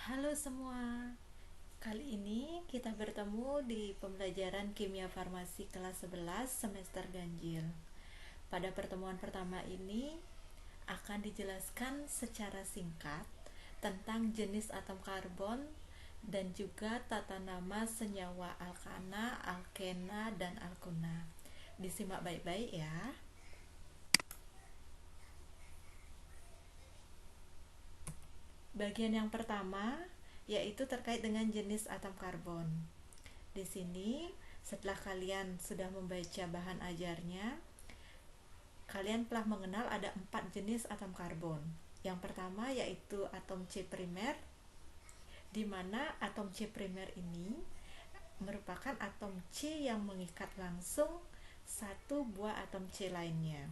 Halo semua, kali ini kita bertemu di pembelajaran Kimia Farmasi kelas 11 semester ganjil. Pada pertemuan pertama ini akan dijelaskan secara singkat tentang jenis atom karbon dan juga tata nama senyawa alkana, alkena, dan alkuna. Disimak baik-baik ya. Bagian yang pertama yaitu terkait dengan jenis atom karbon. Di sini, setelah kalian sudah membaca bahan ajarnya, kalian telah mengenal ada 4 jenis atom karbon. Yang pertama yaitu atom C primer, di mana atom C primer ini merupakan atom C yang mengikat langsung satu buah atom C lainnya.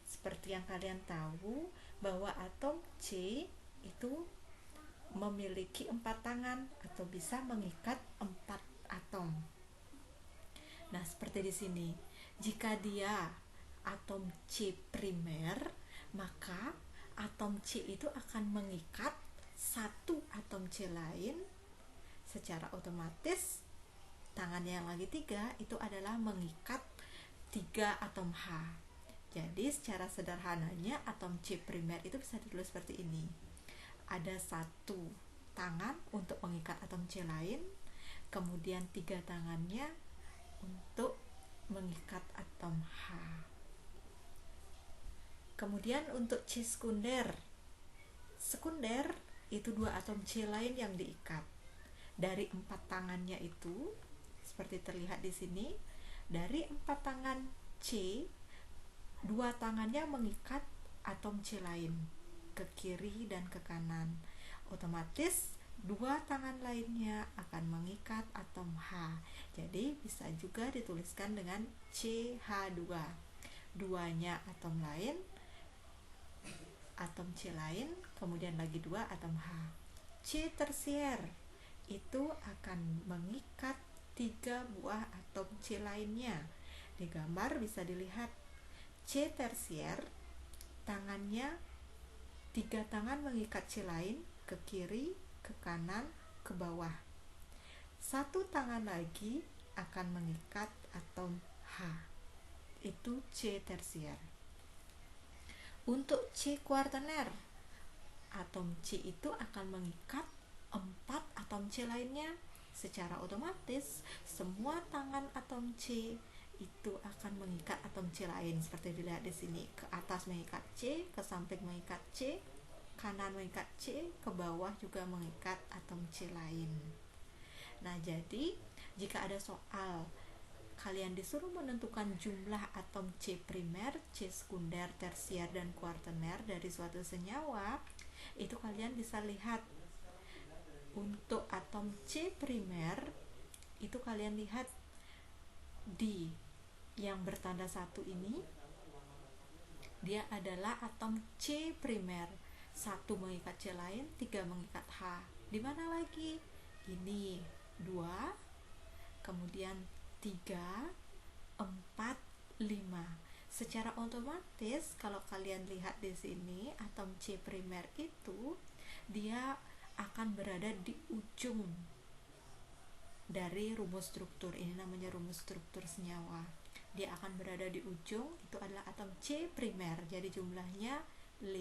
Seperti yang kalian tahu bahwa atom C itu memiliki 4 tangan atau bisa mengikat 4 atom. Nah, seperti di sini. Jika dia atom C primer, maka atom C itu akan mengikat satu atom C lain secara otomatis. Tangannya yang lagi 3 itu adalah mengikat 3 atom H. Jadi secara sederhananya atom C primer itu bisa ditulis seperti ini. Ada satu tangan untuk mengikat atom C lain, kemudian 3 tangannya untuk mengikat atom H. Kemudian untuk C sekunder itu 2 atom C lain yang diikat. Dari 4 tangannya itu, seperti terlihat di sini, dari 4 tangan C, 2 tangannya mengikat atom C lain ke kiri dan ke kanan. Otomatis 2 tangan lainnya akan mengikat atom H. Jadi bisa juga dituliskan dengan CH2. Duanya atom lain, atom C lain, kemudian lagi 2 atom H. C tersier itu akan mengikat 3 buah atom C lainnya. Di gambar bisa dilihat C tersier tangannya 3 tangan mengikat C lain ke kiri, ke kanan, ke bawah. Satu tangan lagi akan mengikat atom H. Itu C tersier. Untuk C kuartener, atom C itu akan mengikat 4 atom C lainnya. Secara otomatis, semua tangan atom C itu akan mengikat atom C lain seperti dilihat di sini. Ke atas mengikat C, ke samping mengikat C, kanan mengikat C, ke bawah juga mengikat atom C lain. Nah, jadi jika ada soal kalian disuruh menentukan jumlah atom C primer, C sekunder, tersier, dan kuartener dari suatu senyawa, itu kalian bisa lihat. Untuk atom C primer itu kalian lihat di yang bertanda 1 ini, dia adalah atom C primer. 1 mengikat C lain, 3 mengikat H. Di mana lagi? Ini 2, kemudian 3, 4, 5. Secara otomatis kalau kalian lihat di sini, atom C primer itu dia akan berada di ujung dari rumus struktur. Ini namanya rumus struktur senyawa. Dia akan berada di ujung, itu adalah atom C primer. Jadi jumlahnya 5.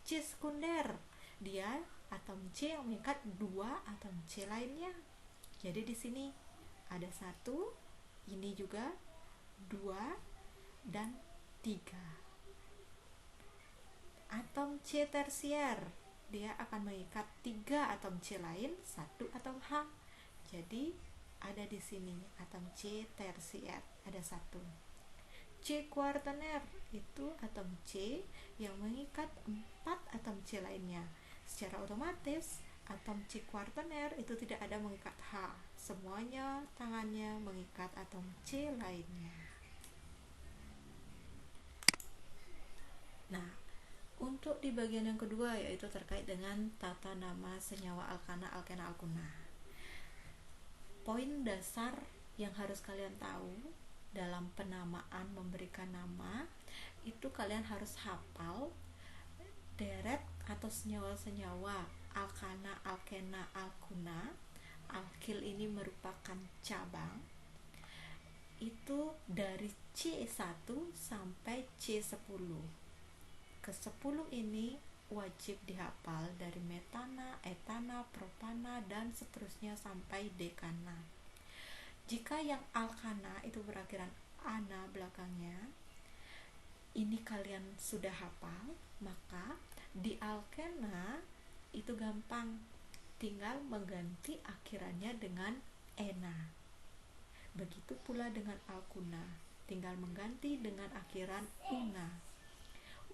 C sekunder, dia atom C yang mengikat 2 atom C lainnya. Jadi di sini ada 1, ini juga 2 dan 3. Atom C tersier, dia akan mengikat 3 atom C lain, 1 atom H. Jadi ada di sini atom C tersier, ada 1. C kuartener itu atom C yang mengikat 4 atom C lainnya. Secara otomatis atom C kuartener itu tidak ada mengikat H. Semuanya tangannya mengikat atom C lainnya. Nah, untuk di bagian yang kedua yaitu terkait dengan tata nama senyawa alkana, alkena, alkuna. Poin dasar yang harus kalian tahu dalam penamaan memberikan nama itu kalian harus hafal deret atau senyawa-senyawa alkana, alkena, alkuna. Alkil ini merupakan cabang, itu dari C1 sampai C10. Ke-10 ini wajib dihafal, dari metana, etana, propana, dan seterusnya sampai dekana. Jika yang alkana itu berakhiran ana belakangnya, ini kalian sudah hafal, maka di alkena itu gampang, tinggal mengganti akhirannya dengan ena. Begitu pula dengan alkuna, tinggal mengganti dengan akhiran una.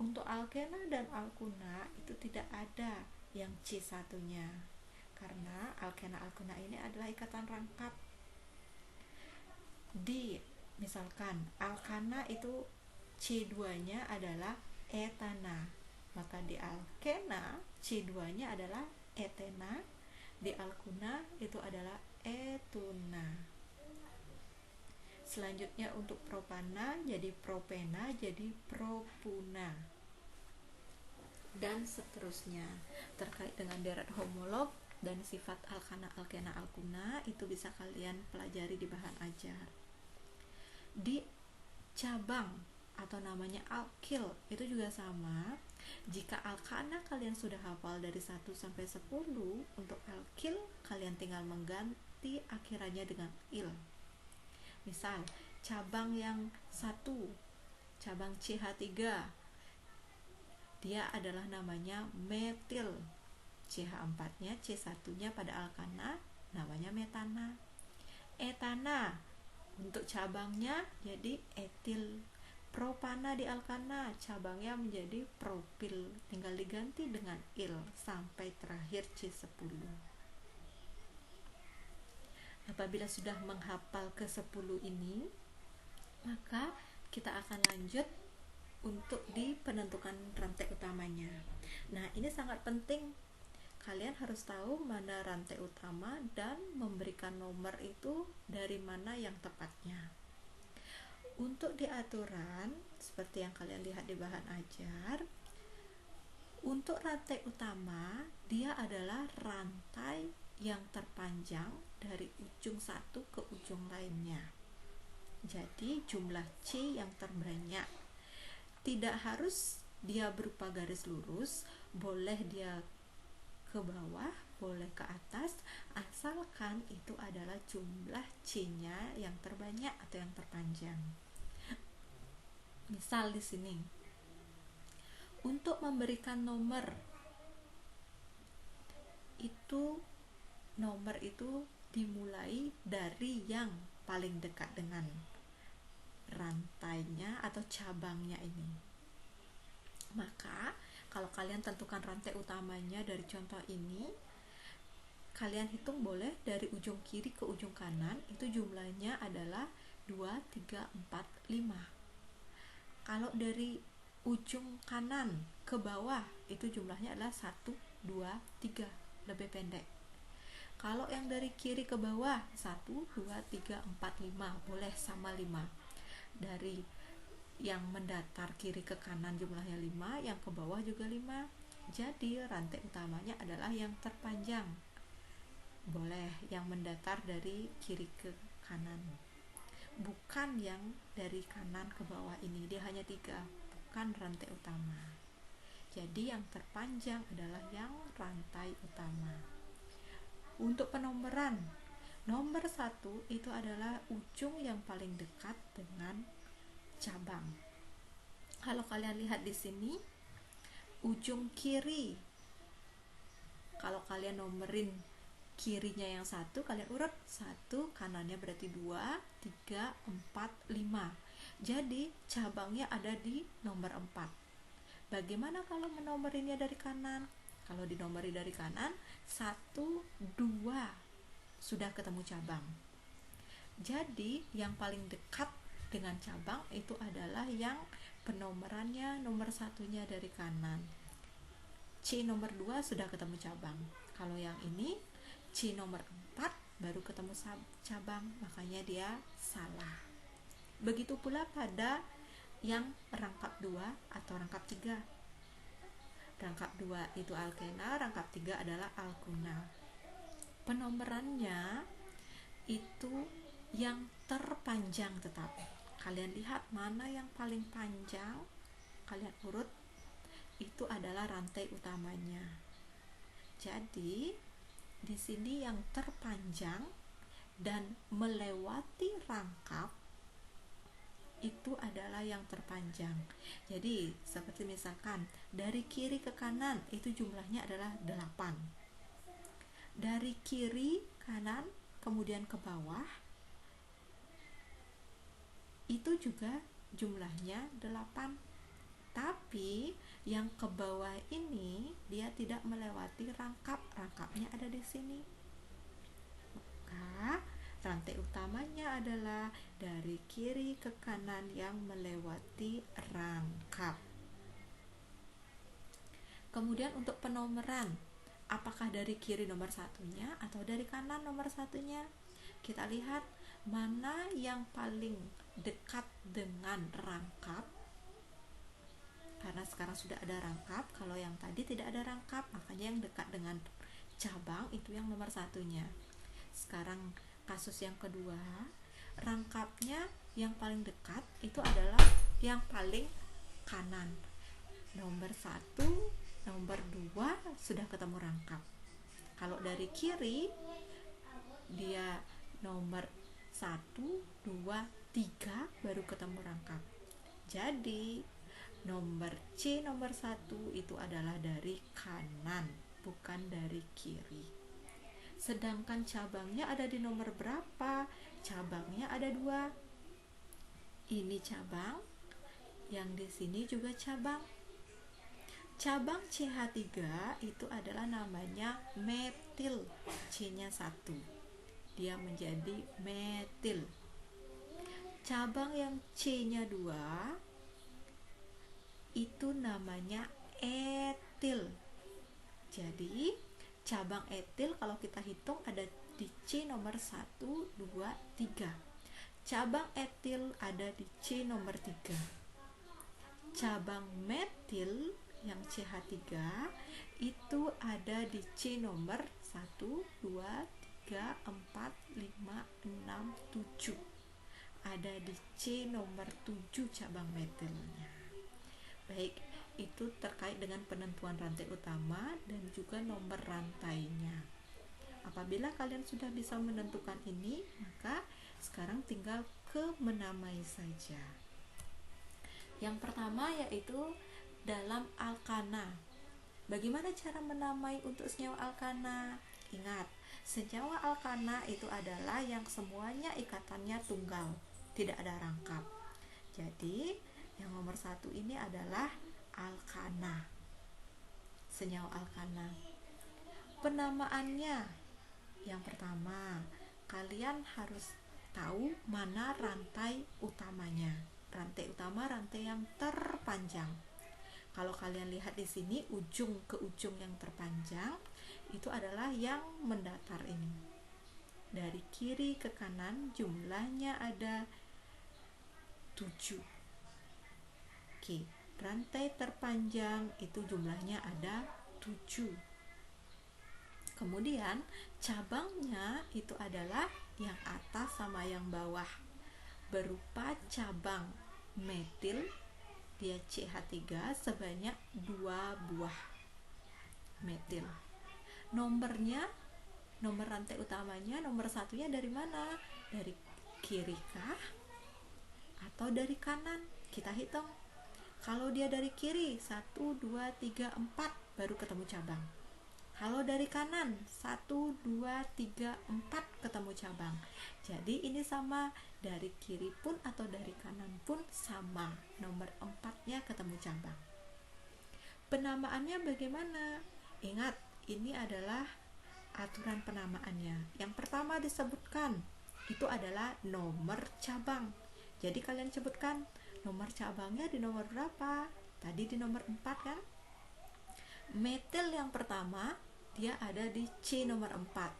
Untuk alkena dan alkuna itu tidak ada yang C1-nya, karena alkena alkuna ini adalah ikatan rangkap. Misalkan alkana itu C2-nya adalah etana, maka di alkena C2-nya adalah etena, di alkuna itu adalah etuna. Selanjutnya untuk propana jadi propena, jadi propuna, dan seterusnya. Terkait dengan deret homolog dan sifat alkana, alkena, alkuna itu bisa kalian pelajari di bahan ajar. Di cabang atau namanya alkil itu juga sama. Jika alkana kalian sudah hafal dari 1 sampai 10, untuk alkil kalian tinggal mengganti akhirannya dengan il. Misal cabang yang 1, cabang CH3, dia adalah namanya metil. CH4-nya, C1-nya pada alkana namanya metana. Etana untuk cabangnya jadi etil. Propana di alkana cabangnya menjadi propil, tinggal diganti dengan il sampai terakhir C10. Apabila sudah menghafal ke-10 ini, maka kita akan lanjut untuk di penentukan rantai utamanya. Nah, ini sangat penting. Kalian harus tahu mana rantai utama dan memberikan nomor itu dari mana yang tepatnya. Untuk di aturan, seperti yang kalian lihat di bahan ajar, untuk rantai utama, dia adalah rantai yang terpanjang dari ujung satu ke ujung lainnya. Jadi jumlah C yang terbanyak. Tidak harus dia berupa garis lurus, boleh dia ke bawah, boleh ke atas, asalkan itu adalah jumlah C-nya yang terbanyak atau yang terpanjang. Misal di sini, untuk memberikan nomor itu dimulai dari yang paling dekat dengan rantainya atau cabangnya ini. Maka kalau kalian tentukan rantai utamanya dari contoh ini, kalian hitung boleh dari ujung kiri ke ujung kanan, itu jumlahnya adalah 2, 3, 4, 5. Kalau dari ujung kanan ke bawah, itu jumlahnya adalah 1, 2, 3, lebih pendek. Kalau yang dari kiri ke bawah 1, 2, 3, 4, 5, boleh sama 5. Dari yang mendatar kiri ke kanan jumlahnya 5, yang ke bawah juga 5. Jadi rantai utamanya adalah yang terpanjang. Boleh yang mendatar dari kiri ke kanan, bukan yang dari kanan ke bawah ini, dia hanya 3, bukan rantai utama. Jadi yang terpanjang adalah yang rantai utama. Untuk penomoran, nomor 1 itu adalah ujung yang paling dekat dengan cabang. Kalau kalian lihat di sini, ujung kiri, kalau kalian nomerin kirinya yang 1, kalian urut 1, kanannya berarti 2, 3, 4, 5. Jadi cabangnya ada di nomor 4. Bagaimana kalau menomorinya dari kanan? Kalau dinomori dari kanan, 1, 2, sudah ketemu cabang. Jadi yang paling dekat dengan cabang itu adalah yang penomorannya nomor 1-nya dari kanan. C nomor 2 sudah ketemu cabang. Kalau yang ini C nomor 4 baru ketemu cabang, makanya dia salah. Begitu pula pada yang rangkap 2 atau rangkap 3. rangkap 2 itu alkena, rangkap 3 adalah alkuna. Penomorannya itu yang terpanjang tetap. Kalian lihat mana yang paling panjang, kalian urut, itu adalah rantai utamanya. Jadi di sini yang terpanjang dan melewati rangkap itu adalah yang terpanjang. Jadi seperti misalkan dari kiri ke kanan itu jumlahnya adalah 8. Dari kiri kanan kemudian ke bawah itu juga jumlahnya 8. Tapi yang ke bawah ini dia tidak melewati rangkap. Rangkapnya ada di sini. Maka rantai utamanya adalah dari kiri ke kanan yang melewati rangkap. Kemudian untuk penomoran, apakah dari kiri nomor satunya atau dari kanan nomor satunya? Kita lihat mana yang paling dekat dengan rangkap. Karena sekarang sudah ada rangkap, kalau yang tadi tidak ada rangkap, makanya yang dekat dengan cabang itu yang nomor satunya. Sekarang kasus yang kedua, rangkapnya yang paling dekat itu adalah yang paling kanan. Nomor 1, nomor 2 sudah ketemu rangkap. Kalau dari kiri dia nomor 1, 2, 3 baru ketemu rangkap. Jadi nomor C nomor 1 itu adalah dari kanan, bukan dari kiri. Sedangkan cabangnya ada di nomor berapa? Cabangnya ada 2. Ini cabang, yang di sini juga cabang. Cabang CH3 itu adalah namanya metil. C-nya 1. Dia menjadi metil. Cabang yang C-nya 2 itu namanya etil. Jadi cabang etil kalau kita hitung ada di C nomor 1, 2, 3. Cabang etil ada di C nomor 3. Cabang metil yang CH3 itu ada di C nomor 1, 2, 3, 4, 5, 6, 7. Ada di C nomor 7 cabang metilnya. Baik, itu terkait dengan penentuan rantai utama dan juga nomor rantainya. Apabila kalian sudah bisa menentukan ini, maka sekarang tinggal ke menamai saja. Yang pertama yaitu dalam alkana. Bagaimana cara menamai untuk senyawa alkana? Ingat, senyawa alkana itu adalah yang semuanya ikatannya tunggal, tidak ada rangkap. Jadi yang nomor 1 ini adalah alkana, senyawa alkana. Penamaannya, yang pertama, kalian harus tahu mana rantai utamanya. Rantai utama, rantai yang terpanjang. Kalau kalian lihat di sini, ujung ke ujung yang terpanjang itu adalah yang mendatar ini. Dari kiri ke kanan jumlahnya ada 7. Oke, rantai terpanjang itu jumlahnya ada 7. Kemudian cabangnya itu adalah yang atas sama yang bawah, berupa cabang metil, dia CH3 sebanyak 2 buah metil. Nomornya, nomor rantai utamanya, nomor satunya dari mana? Dari kiri kah atau dari kanan? Kita hitung. Kalau dia dari kiri 1, 2, 3, 4 baru ketemu cabang. Kalau dari kanan 1, 2, 3, 4 ketemu cabang. Jadi ini sama, dari kiri pun atau dari kanan pun sama, nomor 4-nya ketemu cabang. Penamaannya bagaimana? Ingat, ini adalah aturan penamaannya. Yang pertama disebutkan itu adalah nomor cabang. Jadi kalian sebutkan nomor cabangnya di nomor berapa? Tadi di nomor 4 kan? Metil yang pertama dia ada di C nomor 4.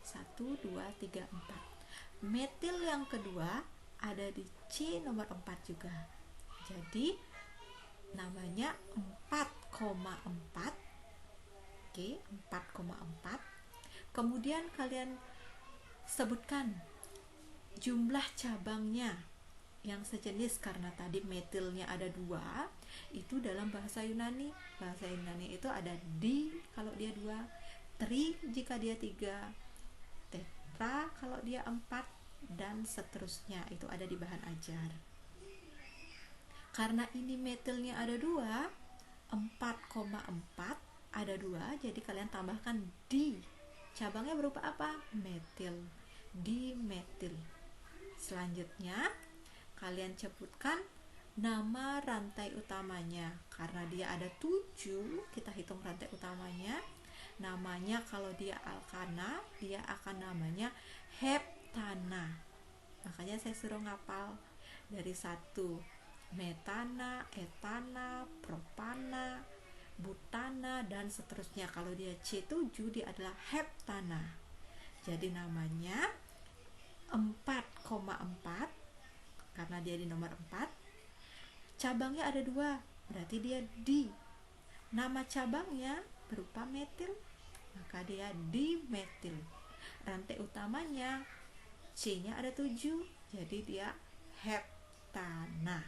1, 2, 3, 4. Metil yang kedua ada di C nomor 4 juga. Jadi namanya 4,4. Oke, 4,4. Kemudian kalian sebutkan jumlah cabangnya yang sejenis, karena tadi metilnya ada 2. Itu dalam bahasa Yunani. Bahasa Yunani itu ada di kalau dia 2, tri jika dia 3, tetra kalau dia 4, dan seterusnya. Itu ada di bahan ajar. Karena ini metilnya ada 2, 4,4 ada 2, jadi kalian tambahkan di. Cabangnya berupa apa? Metil. Dimetil. Selanjutnya kalian sebutkan nama rantai utamanya. Karena dia ada 7, kita hitung rantai utamanya. Namanya kalau dia alkana, dia akan namanya heptana. Makanya saya suruh ngapal dari 1, metana, etana, propana, butana, dan seterusnya. Kalau dia C7, dia adalah heptana. Jadi namanya 4,4 karena dia di nomor 4. Cabangnya ada 2, berarti dia di. Nama cabangnya berupa metil, maka dia dimetil. Rantai utamanya C-nya ada 7, jadi dia heptana.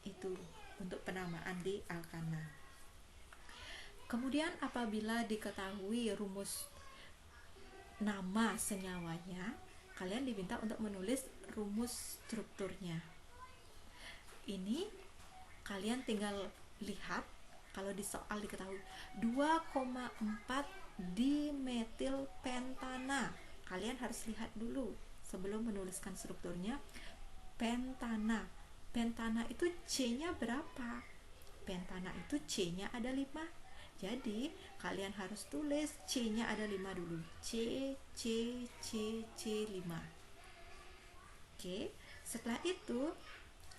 Itu untuk penamaan di alkana. Kemudian apabila diketahui rumus nama senyawanya, kalian diminta untuk menulis rumus strukturnya. Ini kalian tinggal lihat, kalau di soal diketahui 2,4 dimetil pentana. Kalian harus lihat dulu sebelum menuliskan strukturnya. Pentana. Pentana itu C-nya berapa? Pentana itu C-nya ada 5. Jadi kalian harus tulis C-nya ada 5 dulu. C 5. Oke, setelah itu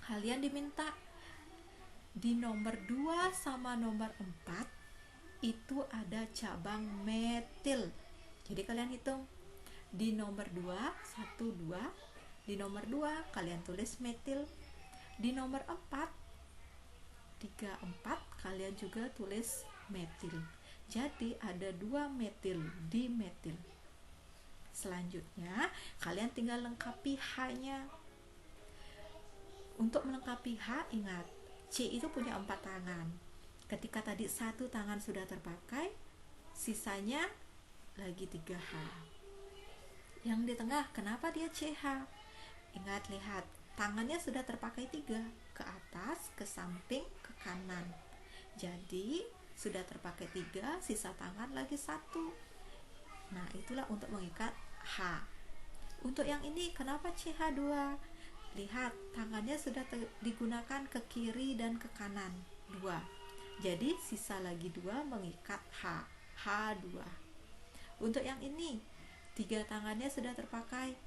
kalian diminta di nomor 2 sama nomor 4 itu ada cabang metil. Jadi kalian hitung di nomor 2, 1, 2. Di nomor 2 kalian tulis metil. Di nomor 4, 3, 4 kalian juga tulis metil. Jadi ada 2 metil, dimetil. Selanjutnya kalian tinggal lengkapi H-nya. Untuk melengkapi H, ingat C itu punya 4 tangan. Ketika tadi 1 tangan sudah terpakai, sisanya lagi 3H. Yang di tengah, kenapa dia CH? Ingat, lihat, tangannya sudah terpakai 3, ke atas, ke samping, ke kanan. Jadi sudah terpakai 3, sisa tangan lagi 1. Nah, itulah untuk mengikat H. Untuk yang ini kenapa CH2? Lihat, tangannya sudah digunakan ke kiri dan ke kanan 2. Jadi sisa lagi 2 mengikat H. H2. Untuk yang ini 3 tangannya sudah terpakai,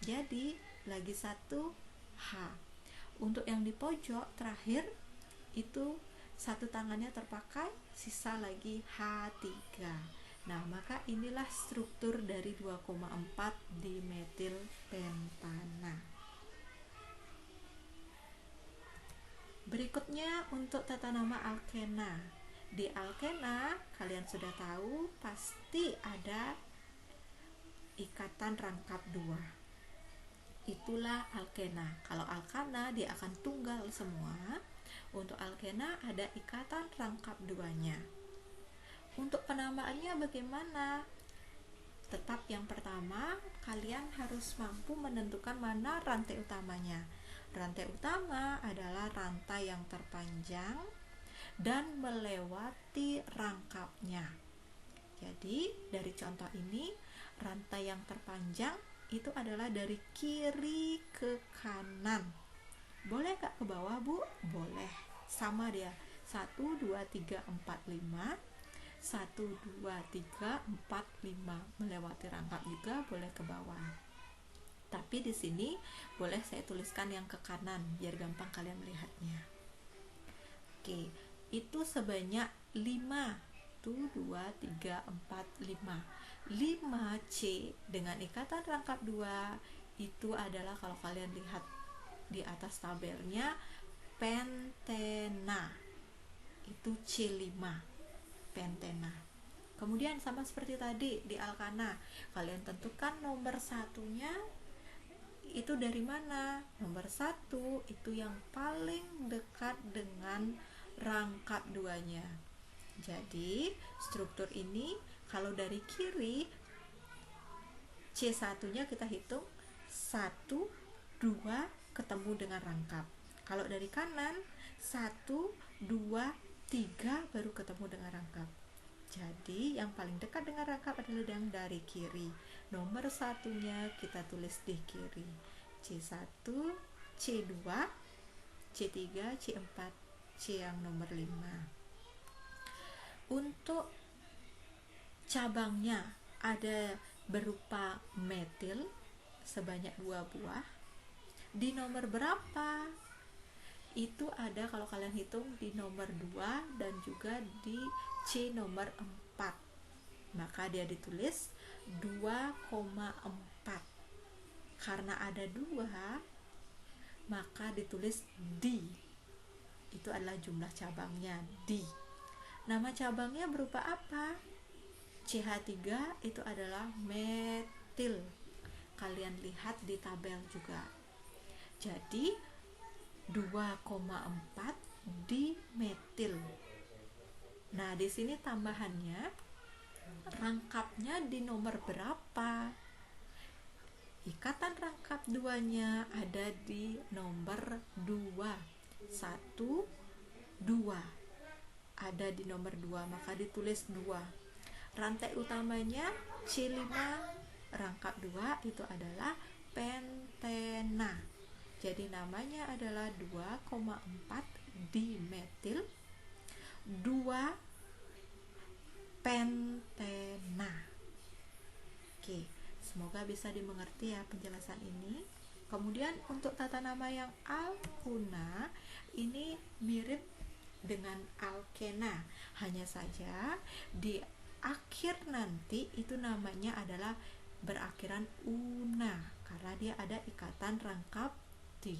jadi lagi 1 H. Untuk yang di pojok terakhir itu 1 tangannya terpakai, sisa lagi H3. Nah, maka inilah struktur dari 2,4 dimetil pentana. Berikutnya untuk tata nama alkena. Di alkena kalian sudah tahu pasti ada ikatan rangkap 2. Itulah alkena. Kalau alkana dia akan tunggal semua. Untuk alkena ada ikatan rangkap 2-nya. Untuk penamaannya bagaimana? Tetap yang pertama, kalian harus mampu menentukan mana rantai utamanya. Rantai utama adalah rantai yang terpanjang dan melewati rangkapnya. Jadi dari contoh ini, rantai yang terpanjang itu adalah dari kiri ke kanan. Boleh gak ke bawah, Bu? Boleh. Sama dia. 1, 2, 3, 4, 5. 1, 2, 3, 4, 5. Melewati rangkap juga boleh ke bawah. Tapi di sini boleh saya tuliskan yang ke kanan biar gampang kalian melihatnya. Oke, itu sebanyak 5. 1, 2, 3, 4, 5. 5C dengan ikatan rangkap 2 itu adalah, kalau kalian lihat di atas tabelnya, pentena. itu C5 pentena. Kemudian sama seperti tadi di alkana, kalian tentukan nomor satunya itu dari mana. Nomor satu itu yang paling dekat dengan rangkap duanya. Jadi struktur ini kalau dari kiri C1 nya kita hitung 1, 2 ketemu dengan rangkap. Kalau dari kanan 1, 2, 3 baru ketemu dengan rangkap. Jadi yang paling dekat dengan rangkap adalah yang dari kiri. Nomor satunya kita tulis di kiri. C1, C2, C3, C4, C yang nomor 5. Untuk cabangnya ada berupa metil sebanyak 2 buah. Di nomor berapa? Itu ada kalau kalian hitung di nomor 2 dan juga di C nomor 4. Maka dia ditulis 2,4. Karena ada 2, maka ditulis D. Itu adalah jumlah cabangnya, D. Nama cabangnya berupa apa? CH3 itu adalah metil. Kalian lihat di tabel juga. Jadi 2,4 di metil. Nah, di sini tambahannya rangkapnya di nomor berapa? Ikatan rangkap duanya ada di nomor 2. 1, 2. Ada di nomor 2, maka ditulis 2. Rantai utamanya C5, rangkap 2 itu adalah pentena. Jadi namanya adalah 2,4 dimetil 2 pentena. Oke, semoga bisa dimengerti ya penjelasan ini. Kemudian untuk tata nama yang alkuna ini mirip dengan alkena, hanya saja di akhir nanti itu namanya adalah berakhiran una karena dia ada ikatan rangkap 3.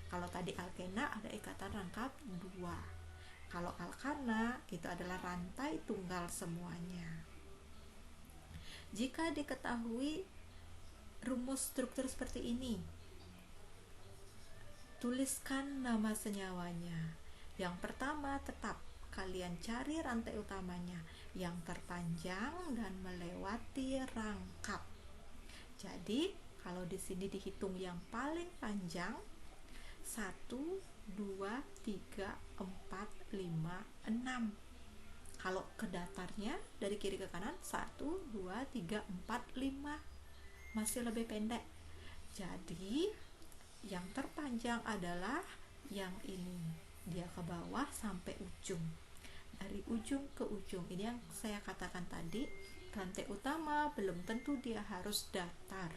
Kalau tadi alkena ada ikatan rangkap 2. Kalau alkana itu adalah rantai tunggal semuanya. Jika diketahui rumus struktur seperti ini, tuliskan nama senyawanya. Yang pertama tetap kalian cari rantai utamanya yang terpanjang dan melewati rangkap. Jadi kalau di sini dihitung yang paling panjang 1, 2, 3, 4, 5, 6. Kalau ke datarnya dari kiri ke kanan 1, 2, 3, 4, 5. Masih lebih pendek. Jadi yang terpanjang adalah yang ini. Dia ke bawah sampai ujung. Dari ujung ke ujung. Ini yang saya katakan tadi, rantai utama belum tentu dia harus datar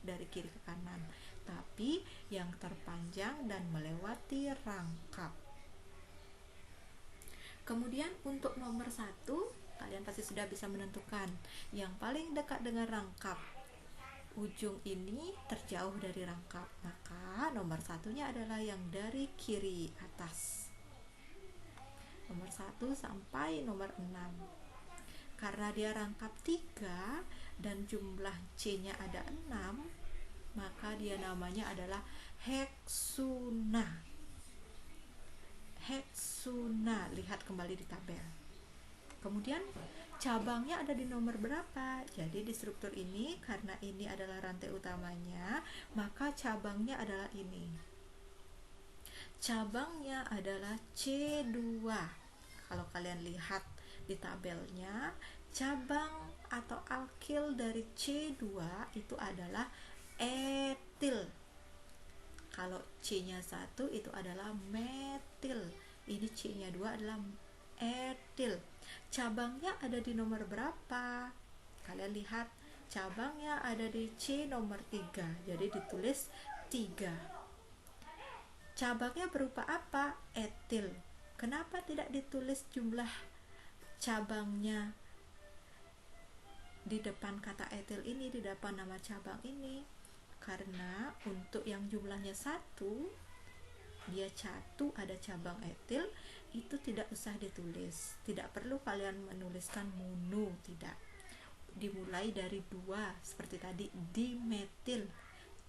dari kiri ke kanan, tapi yang terpanjang dan melewati rangkap. Kemudian untuk nomor 1, kalian pasti sudah bisa menentukan yang paling dekat dengan rangkap. Ujung ini terjauh dari rangkap, maka nomor satunya adalah yang dari kiri atas. Nomor 1 sampai nomor 6. Karena dia rangkap 3 dan jumlah C-nya ada 6, maka dia namanya adalah heksuna. Heksuna, lihat kembali di tabel. Kemudian cabangnya ada di nomor berapa? Jadi di struktur ini karena ini adalah rantai utamanya, maka cabangnya adalah ini. Cabangnya adalah C2. Kalau kalian lihat di tabelnya, cabang atau alkil dari C2 itu adalah etil. Kalau C-nya 1 itu adalah metil. Ini C-nya 2 adalah etil. Cabangnya ada di nomor berapa? Kalian lihat, cabangnya ada di C nomor 3. Jadi ditulis 3. Cabangnya berupa apa? Etil. Kenapa tidak ditulis jumlah cabangnya di depan kata etil ini, di depan nama cabang ini? Karena untuk yang jumlahnya 1, dia 1 ada cabang etil, itu tidak usah ditulis, tidak perlu kalian menuliskan mono, tidak. Dimulai dari 2 seperti tadi, dimetil,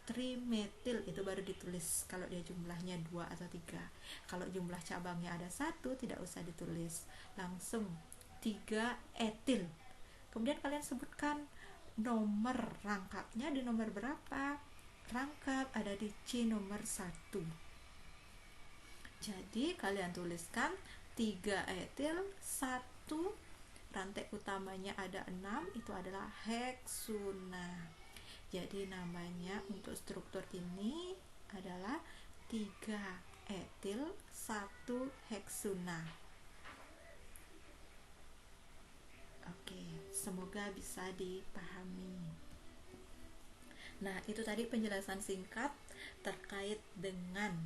trimetil, itu baru ditulis kalau dia jumlahnya 2 atau 3. Kalau jumlah cabangnya ada 1, tidak usah ditulis, langsung 3 etil. Kemudian kalian sebutkan nomor rangkapnya di nomor berapa. Rangkap ada di C nomor 1. Jadi kalian tuliskan 3 etil 1, rantai utamanya ada 6, itu adalah heksuna. Jadi namanya untuk struktur ini adalah 3 etil 1 heksuna. Oke, semoga bisa dipahami. Nah, itu tadi penjelasan singkat terkait dengan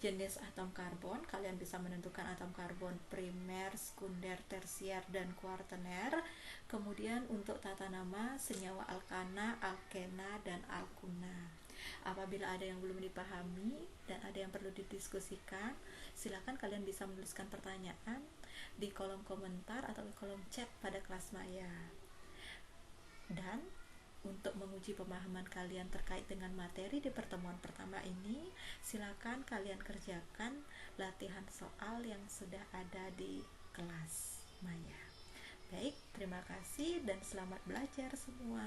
jenis atom karbon. Kalian bisa menentukan atom karbon primer, sekunder, tersier, dan kuartener. Kemudian untuk tata nama senyawa alkana, alkena, dan alkuna. Apabila ada yang belum dipahami dan ada yang perlu didiskusikan, silakan kalian bisa menuliskan pertanyaan di kolom komentar atau di kolom chat pada kelas maya. Dan untuk menguji pemahaman kalian terkait dengan materi di pertemuan pertama ini, silakan kalian kerjakan latihan soal yang sudah ada di kelas maya. Baik, terima kasih dan selamat belajar semua.